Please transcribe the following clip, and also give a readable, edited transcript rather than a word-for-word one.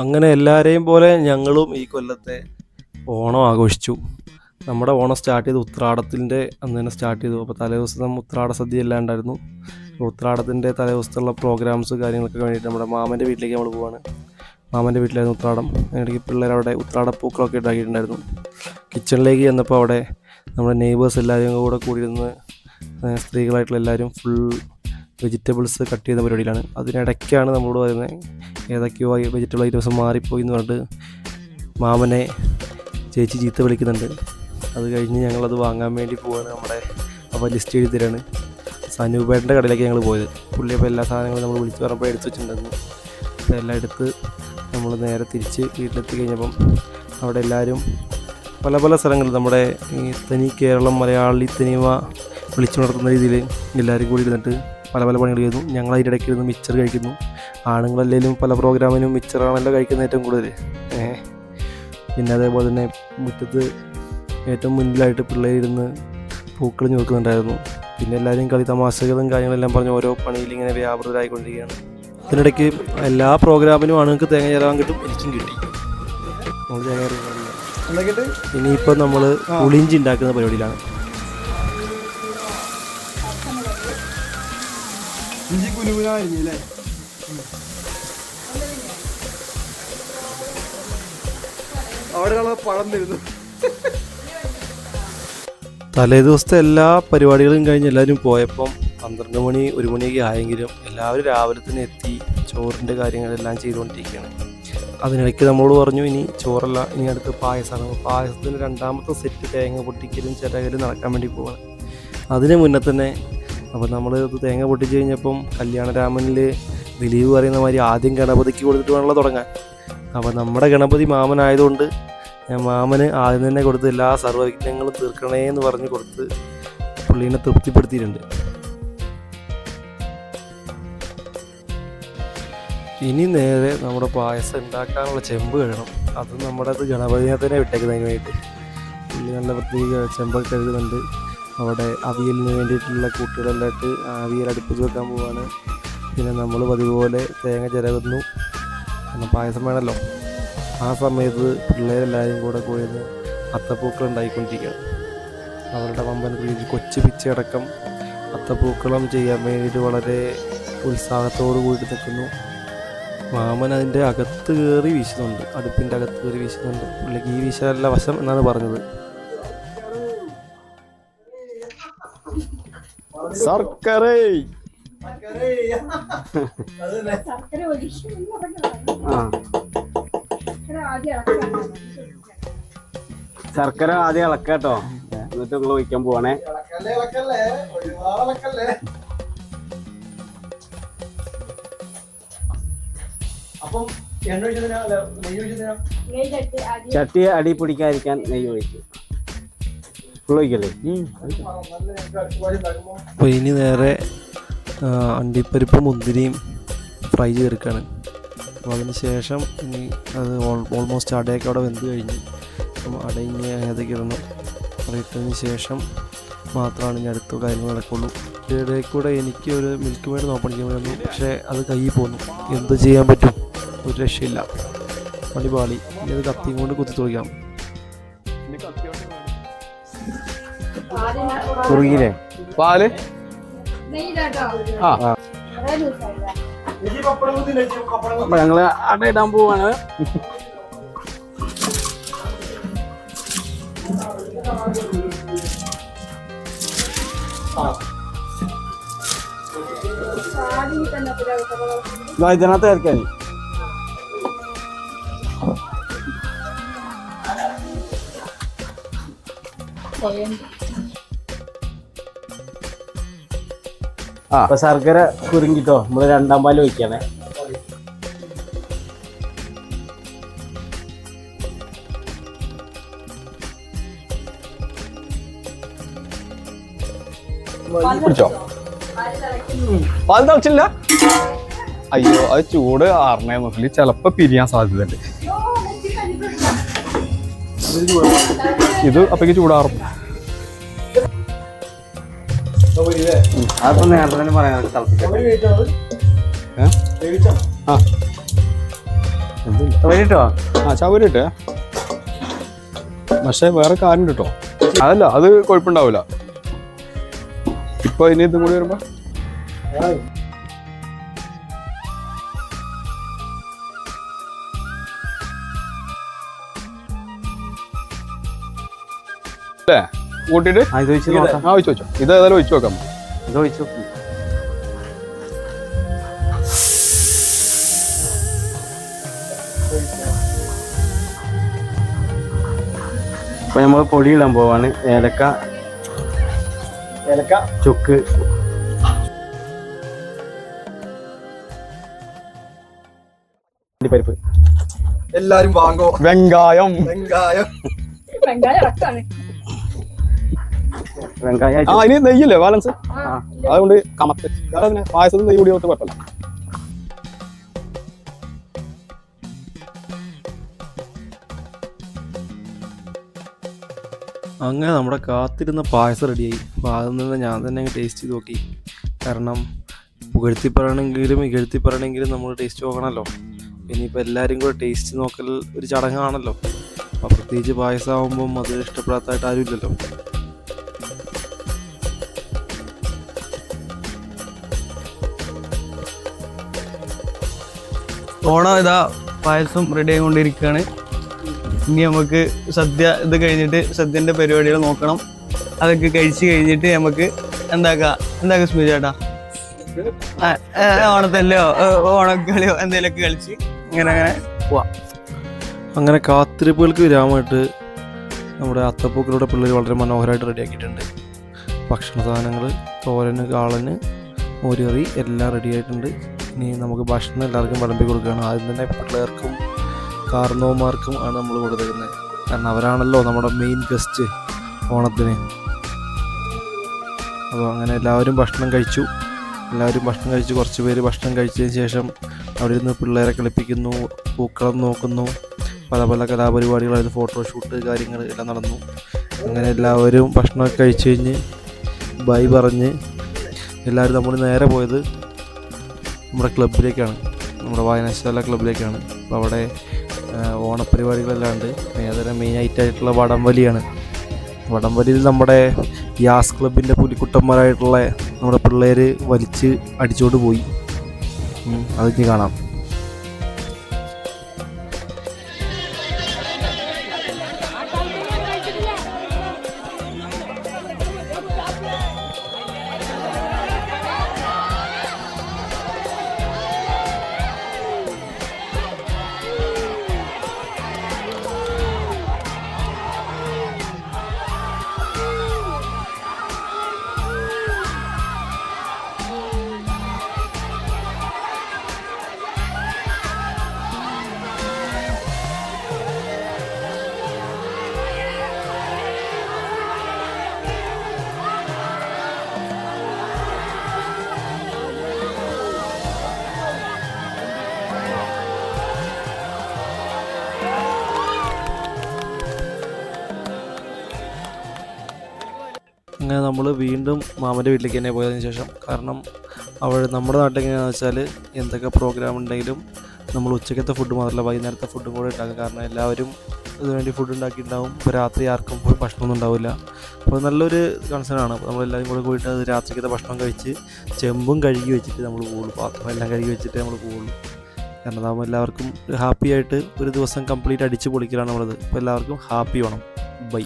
അങ്ങനെ എല്ലാവരെയും പോലെ ഞങ്ങളും ഈ കൊല്ലത്തെ ഓണം ആഘോഷിച്ചു. നമ്മുടെ ഓണം സ്റ്റാർട്ട് ചെയ്ത് ഉത്രാടത്തിൻ്റെ അന്ന് തന്നെ സ്റ്റാർട്ട് ചെയ്തു. അപ്പോൾ തലേദിവസം ഉത്രാട സദ്യ എല്ലാം ഉണ്ടായിരുന്നു. ഉത്രാടത്തിൻ്റെ തലേദിവസത്തുള്ള പ്രോഗ്രാംസ് കാര്യങ്ങളൊക്കെ വേണ്ടിയിട്ട് നമ്മുടെ മാമൻ്റെ വീട്ടിലേക്ക് നമ്മൾ പോവാണ്. മാമൻ്റെ വീട്ടിലായിരുന്നു ഉത്രാടം. അതിനിടയ്ക്ക് പിള്ളേരവിടെ ഉത്രാടപ്പൂക്കളൊക്കെ ഉണ്ടാക്കിയിട്ടുണ്ടായിരുന്നു. കിച്ചണിലേക്ക് ചെന്നപ്പോൾ അവിടെ നമ്മുടെ നെയ്ബേഴ്സ് എല്ലാവരും കൂടെ കൂടിയിരുന്ന് സ്ത്രീകളായിട്ടുള്ള എല്ലാവരും ഫുൾ വെജിറ്റബിൾസ് കട്ട് ചെയ്യുന്ന പരിപാടിയിലാണ്. അതിനിടയ്ക്കാണ് നമ്മളോട് പറയുന്നത് ഏതൊക്കെയോ വെജിറ്റബിൾ ഐറ്റംസ് മാറിപ്പോയി എന്ന് പറഞ്ഞിട്ട് മാമനെ ചേച്ചി ചീത്ത വിളിക്കുന്നുണ്ട്. അത് കഴിഞ്ഞ് ഞങ്ങളത് വാങ്ങാൻ വേണ്ടി പോവാണ്. അപ്പോൾ ലിസ്റ്റ് എഴുതി തരാണ്. സനൂപേട്ടൻ്റെ കടയിലേക്ക് ഞങ്ങൾ പോയത്. പുള്ളി അപ്പോൾ എല്ലാ സാധനങ്ങളും നമ്മൾ വിളിച്ച് പറഞ്ഞപ്പോൾ എടുത്ത് വെച്ചിട്ടുണ്ടായിരുന്നു. അപ്പോൾ എല്ലാം എടുത്ത് നമ്മൾ നേരെ തിരിച്ച് വീട്ടിലെത്തി കഴിഞ്ഞപ്പം അവിടെ എല്ലാവരും പല പല സ്ഥലങ്ങളിൽ നമ്മുടെ ഈ തനി കേരളം മലയാളി തനിമ വിളിച്ചു നടത്തുന്ന രീതിയിൽ എല്ലാവരും കൂടി ഇരുന്നിട്ട് പല പല പണികൾ ചെയ്യുന്നു. ഞങ്ങൾ അതിൻ്റെ ഇടയ്ക്ക് ഇരുന്ന് മിച്ചർ കഴിക്കുന്നു. ആണുങ്ങളല്ലെങ്കിലും പല പ്രോഗ്രാമിനും മിച്ചറാണല്ലോ കഴിക്കുന്നത് ഏറ്റവും കൂടുതൽ. പിന്നെ അതേപോലെ തന്നെ മുറ്റത്ത് ഏറ്റവും മുന്നിലായിട്ട് പിള്ളേരിരുന്ന് പൂക്കൾ ഞോക്കുന്നുണ്ടായിരുന്നു. പിന്നെ എല്ലാവരും കളി തമാശകളും കാര്യങ്ങളെല്ലാം പറഞ്ഞ് ഓരോ പണിയിൽ ഇങ്ങനെ വ്യാപൃതരായിക്കൊണ്ടിരിക്കുകയാണ്. ഇതിനിടയ്ക്ക് എല്ലാ പ്രോഗ്രാമിനും ആണുങ്ങൾക്ക് തേങ്ങ ചേരാൻ കിട്ടും, എനിക്കും കിട്ടി. ഇനിയിപ്പോൾ നമ്മൾ പുളിഞ്ചി ഉണ്ടാക്കുന്ന പരിപാടിയിലാണ്. തലേ ദിവസത്തെ എല്ലാ പരിപാടികളും കഴിഞ്ഞ് എല്ലാവരും പോയപ്പം 12 മണി 1 മണിയൊക്കെ ആയെങ്കിലും എല്ലാവരും രാവിലെ തന്നെ എത്തി ചോറിൻ്റെ കാര്യങ്ങളെല്ലാം ചെയ്തുകൊണ്ടിരിക്കുകയാണ്. അതിനിടയ്ക്ക് നമ്മളോട് പറഞ്ഞു ഇനി ചോറല്ല, ഇനി അടുത്ത് പായസമാണ്. പായസത്തിന് 2ാമത്തെ സെറ്റ് തേങ്ങ പൊട്ടിക്കലും ചിരകലും നടക്കാൻ വേണ്ടി പോവാണ്. അതിന് മുന്നേ തന്നെ അപ്പോൾ നമ്മൾ ഇത് തേങ്ങ പൊട്ടിച്ച് കഴിഞ്ഞപ്പം കല്യാണരാമനിൽ ദിലീപ് പറയുന്ന മാതിരി ആദ്യം ഗണപതിക്ക് കൊടുത്തിട്ട് വേണമല്ലോ തുടങ്ങാൻ. അപ്പോൾ നമ്മുടെ ഗണപതി മാമനായതുകൊണ്ട് ഞാൻ മാമന് ആദ്യം തന്നെ കൊടുത്ത് എല്ലാ സർവ്വവിഘ്നങ്ങളും തീർക്കണേ എന്ന് പറഞ്ഞ് കൊടുത്ത് പുള്ളീനെ തൃപ്തിപ്പെടുത്തിയിട്ടുണ്ട്. ഇനി നേരെ നമ്മുടെ പായസം ഉണ്ടാക്കാനുള്ള ചെമ്പ് കഴുകണം. അത് നമ്മുടെ അത് ഗണപതിനെ തന്നെ വിട്ടേക്കുന്നതിനായിട്ട് പുള്ളി നല്ല പ്രത്യേക ചെമ്പൊക്കെ കഴുകുന്നുണ്ട്. അവിടെ അവിയലിന് വേണ്ടിയിട്ടുള്ള കൂട്ടുകളെല്ലാം ഇട്ട് അവിയൽ അടുപ്പിച്ച് വെക്കാൻ പോവാണ്. പിന്നെ നമ്മൾ പതിപോലെ തേങ്ങ ചിരകുന്നു, കാരണം പായസം വേണമല്ലോ. ആ സമയത്ത് പിള്ളേരെല്ലാവരും കൂടെ കൂടിയത് അത്തപ്പൂക്കളം ഉണ്ടായിക്കൊണ്ടിരിക്കുകയാണ്. അവരുടെ വമ്പൻ പ്രീതി കൊച്ചു പിച്ചടക്കം അത്തപ്പൂക്കളം ചെയ്യാൻ വേണ്ടിയിട്ട് വളരെ ഉത്സാഹത്തോടു കൂടി നിൽക്കുന്നു. മാമൻ അതിൻ്റെ അകത്ത് കയറി വീശുന്നുണ്ട്, അടുപ്പിൻ്റെ അകത്ത് കയറി വീശുന്നുണ്ട്. പുള്ളിക്ക് ഈ വീശാനല്ല വശം എന്നാണ് പറഞ്ഞത്. ശർക്കര ശർക്കര ആദ്യം ഇളക്കാട്ടോ, എന്നിട്ട് നിങ്ങൾ ഒഴിക്കാൻ പോവാണേ. ചട്ടി അടി പിടിക്കാതിരിക്കാൻ നെയ്യ് ഒഴിക്കും. അപ്പോൾ ഇനി നേരെ അണ്ടിപ്പരിപ്പ് മുന്തിരിയും ഫ്രൈ ചെയ്തെടുക്കുകയാണ്. അപ്പോൾ അതിന് ശേഷം ഇനി അത് ഓൾമോസ്റ്റ് അടയൊക്കെ അവിടെ വെന്ത് കഴിഞ്ഞു. അപ്പം അടയിഞ്ഞ് അതിനകത്തേക്ക് ഇടണം. ഇട്ടതിന് ശേഷം മാത്രമാണ് ഇനി അടുത്ത കാര്യങ്ങൾ നടക്കുള്ളൂ. ഇടയിൽ കൂടെ എനിക്ക് ഒരു മിൽക്ക് മെയ്ഡ് നോപ്പണിക്കാൻ വന്നു, പക്ഷേ അത് കയ്യിൽ പോന്നു. എന്ത് ചെയ്യാൻ പറ്റും, ഒരു രക്ഷയില്ല. പണിപാളി. ഇനി അത് കത്തിയും കൊണ്ട് കുത്തി തുളിക്കാം. കുറുകിയില്ലേ പാല്? അപ്പൊ ഞങ്ങള് അട ഇടാൻ പോവാണ്. ഇതിനകത്ത് ചേർക്കാൻ അപ്പൊ ശർക്കര കുറുങ്ങിട്ടോ നമ്മള് 2ാം പാല് ഒഴിക്കാണേ. പിടിച്ചോ? പാൽ തിളച്ചില്ല? അയ്യോ, അത് ചൂട് ആറണേ നോക്കില്ല, ചിലപ്പോ പിരിയാൻ സാധ്യതയുണ്ട്. ഇത് അപ്പേക്ക് ചൂടാറും. അതിപ്പോ നേരത്തെ തന്നെ പറയാൻ വരിട്ടോ ആ ചവരിട്ടെ, പക്ഷെ വേറെ കാര്യം കേട്ടോ. അതല്ല, അത് കുഴപ്പമുണ്ടാവില്ല. ഇപ്പൊ ഇനി ഇതും കൂടി വരുമ്പോ അല്ലേ കൂട്ടിട്ട് ഇത് ഒഴിച്ച് നോക്കാം. ആ ഒഴിച്ചു വെച്ചോ. ഇത് ഏതായാലും ഒഴിച്ചു വെക്കാം. ഇത് ഒഴിച്ച് നോക്കും. ഇപ്പൊ നമ്മൾ പൊടി ഇടാൻ പോവാണ്. ഏലക്ക ചുക്ക്, പരിപ്പ്, എല്ലാരും വാങ്ങോ. വെങ്കായം വെങ്കായം, ആ ഇനി നെയ്യില്ലേ ബാലൻസ്, അതുകൊണ്ട് കമത്ത് പായസത്തിന് നെയ്യ് കൂടി തൊട്ട് കുഴപ്പമില്ല. അങ്ങനെ നമ്മുടെ കാത്തിരുന്ന പായസം റെഡിയായി. അപ്പോൾ അതിൽ നിന്ന് ഞാൻ തന്നെ അങ്ങ് ടേസ്റ്റ് ചെയ്ത് നോക്കി. കാരണം പുകഴ്ത്തി പറയണമെങ്കിലും ഇകഴ്ത്തി പറയണമെങ്കിലും നമ്മൾ ടേസ്റ്റ് നോക്കണമല്ലോ. ഇനിയിപ്പോൾ എല്ലാവരും കൂടെ ടേസ്റ്റ് നോക്കൽ ഒരു ചടങ്ങാണല്ലോ. അപ്പോൾ പ്രത്യേകിച്ച് പായസം ആകുമ്പം അത് ഇഷ്ടപ്പെടാത്തതായിട്ട് ആരുമില്ലല്ലോ. ഓണം ഇതാ പായസം റെഡി ആയിക്കൊണ്ടിരിക്കുകയാണ്. ഇനി നമുക്ക് സദ്യ ഇത് കഴിഞ്ഞിട്ട് സദ്യൻ്റെ പരിപാടികൾ നോക്കണം. അതൊക്കെ കഴിച്ച് കഴിഞ്ഞിട്ട് നമുക്ക് എന്താക്കാം സ്മിത ചേട്ടാ, ഓണത്തല്ലോ ഓണക്കളിയോ എന്തെങ്കിലുമൊക്കെ കളിച്ച് ഇങ്ങനെ പോവാം. അങ്ങനെ കാത്തിരിപ്പുകൾക്ക് വിരാമമായിട്ട് നമ്മുടെ അത്തപ്പൂക്കളുടെ പിള്ളേർ വളരെ മനോഹരമായിട്ട് റെഡിയാക്കിയിട്ടുണ്ട്. ഭക്ഷണ സാധനങ്ങൾ, തോരന്, കാളന്, മോരുകറി എല്ലാം റെഡിയായിട്ടുണ്ട്. ഇനി നമുക്ക് ഭക്ഷണം എല്ലാവർക്കും വിളമ്പി കൊടുക്കുകയാണ്. ആദ്യം തന്നെ പിള്ളേർക്കും കാർന്നോമാർക്കും ആണ് നമ്മൾ കൊടുത്തിരുന്നത്. കാരണം അവരാണല്ലോ നമ്മുടെ മെയിൻ ഗസ്റ്റ് ഓണത്തിന്. അപ്പോൾ അങ്ങനെ എല്ലാവരും ഭക്ഷണം കഴിച്ചു. കുറച്ച് പേര് ഭക്ഷണം കഴിച്ചതിന് ശേഷം അവിടെ ഇരുന്ന് പിള്ളേരെ കളിപ്പിക്കുന്നു, പൂക്കളം നോക്കുന്നു, പല പല കലാപരിപാടികളായിരുന്നു, ഫോട്ടോഷൂട്ട് കാര്യങ്ങൾ എല്ലാം നടന്നു. അങ്ങനെ എല്ലാവരും ഭക്ഷണമൊക്കെ കഴിച്ച് കഴിഞ്ഞ് ബൈ പറഞ്ഞ് എല്ലാവരും നമ്മൾ നേരെ പോയത് നമ്മുടെ ക്ലബിലേക്കാണ്, നമ്മുടെ വായനശാല ക്ലബിലേക്കാണ്. അപ്പോൾ അവിടെ ഓണപ്പരിപാടികളെല്ലാം ഉണ്ട്. അതിന് മെയിനായിട്ടുള്ള വടംവലിയാണ്. വടംവലിയിൽ നമ്മുടെ യാസ് ക്ലബിൻ്റെ പുലിക്കുട്ടന്മാരായിട്ടുള്ള നമ്മുടെ പിള്ളേർ വലിച്ച് അടിച്ചോണ്ട് പോയി. അതൊക്കെ കാണാം. അങ്ങനെ നമ്മൾ വീണ്ടും മാമൻ്റെ വീട്ടിലേക്ക് തന്നെ പോയതിന് ശേഷം, കാരണം അവിടെ നമ്മുടെ നാട്ടിൽ എങ്ങനെയാണെന്ന് വെച്ചാൽ എന്തൊക്കെ പ്രോഗ്രാം ഉണ്ടെങ്കിലും നമ്മൾ ഉച്ചക്കത്തെ ഫുഡ് മാത്രമല്ല വൈകുന്നേരത്തെ ഫുഡും കൂടെ ഉണ്ടാക്കും. കാരണം എല്ലാവരും ഇതിനുവേണ്ടി ഫുഡ് ഉണ്ടാക്കിയിട്ടുണ്ടാവും. ഇപ്പോൾ രാത്രി ആർക്കും ഭക്ഷണമൊന്നും ഉണ്ടാവില്ല. അപ്പോൾ നല്ലൊരു കൺസേണാണ്. നമ്മളെല്ലാവരും കൂടെ പോയിട്ട് അത് രാത്രിക്കത്തെ ഭക്ഷണം കഴിച്ച് ചെമ്പും കഴുകി വെച്ചിട്ട് നമ്മൾ പോകുള്ളൂ, പാത്രം എല്ലാം കഴുകി വെച്ചിട്ട് നമ്മൾ പോകുള്ളൂ. കാരണം നമ്മൾ എല്ലാവർക്കും ഹാപ്പി ആയിട്ട് ഒരു ദിവസം കംപ്ലീറ്റ് അടിച്ച് പൊളിക്കലാണ് നമ്മളത്. അപ്പോൾ എല്ലാവർക്കും ഹാപ്പി വേണം. ബൈ.